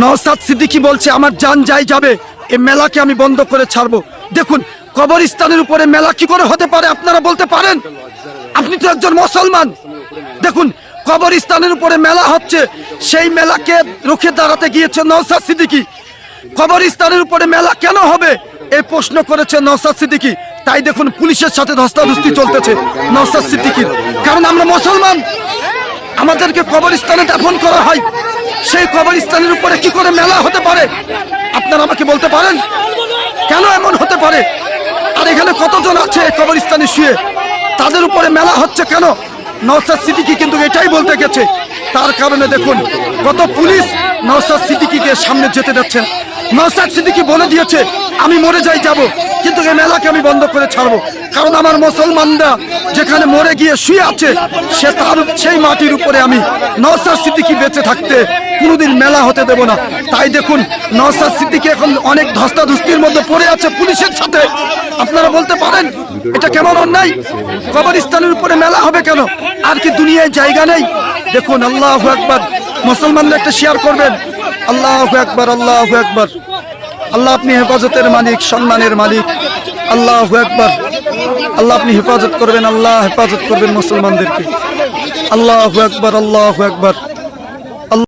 নওশাদ সিদ্দিকী বলছে আমার জান যাই যাবে, এই মেলাকে আমি বন্ধ করে ছাড়বো। দেখুন, কবরস্থানের উপরে মেলা কি করে হতে পারে আপনারা বলতে পারেন? আপনি তো একজন মুসলমান। দেখুন, কবরস্থানের উপরে মেলা হচ্ছে, সেই মেলাকে রুখে দাঁড়াতে গিয়েছে নওশাদ সিদ্দিকী। কবরস্থানের উপরে মেলা কেন হবে এই প্রশ্ন করেছে নওশাদ সিদ্দিকী। তাই দেখুন পুলিশের সাথে ধস্তাধস্তি চলতেছে নওশাদ সিদ্দিকীর, কারণ আমরা মুসলমান, আমাদেরকে কবরস্থানে দাফন করা হয়। সেই কবরস্থানের উপরে কি করে মেলা হতে পারে আপনারা আমাকে বলতে পারেন? কেন এমন হতে পারে? আর এখানে কতজন আছে কবরস্থানে শুয়ে, তাদের উপরে মেলা হচ্ছে কেন? নওশাদ সিদ্দিকী কিন্তু এটাই বলতে গেছে। তার কারণে দেখুন কত পুলিশ নওশাদ সিদ্দিকীকে সামনে যেতে দিচ্ছেন। নওশাদ সিদ্দিকী বলে দিয়েছে আমি মরে যাই যাব, কিন্তু এই মেলাকে আমি বন্ধ করে ছাড়বো, কারণ আমার মুসলমানরা যেখানে মরে গিয়ে শুয়ে আছে সেই মাটির উপরে আমি নওশাদ সিদ্দিকী বেঁচে থাকতে কোনোদিন মেলা হতে দেব না। তাই দেখুন নওশাদ সিদ্দিকী এখন অনেক ধস্তাধস্তির মধ্যে পড়ে আছে পুলিশের সাথে। আপনারা বলতে পারেন এটা কেমন অন্যায়? কবরস্থানের উপরে মেলা হবে কেন? আর কি দুনিয়ায় জায়গা নেই? দেখুন, আল্লাহু আকবার। মুসলমানরা একটা শেয়ার করবেন। আল্লাহু আকবার, আল্লাহু আকবার। আল্লাহ আপনি হেফাজতের মালিক, সম্মানের মালিক। আল্লাহু আকবার। আল্লাহ আপনি হেফাজত করবেন, আল্লাহ হেফাজত করবেন মুসলমানদেরকে। আল্লাহু আকবার, আল্লাহু আকবার।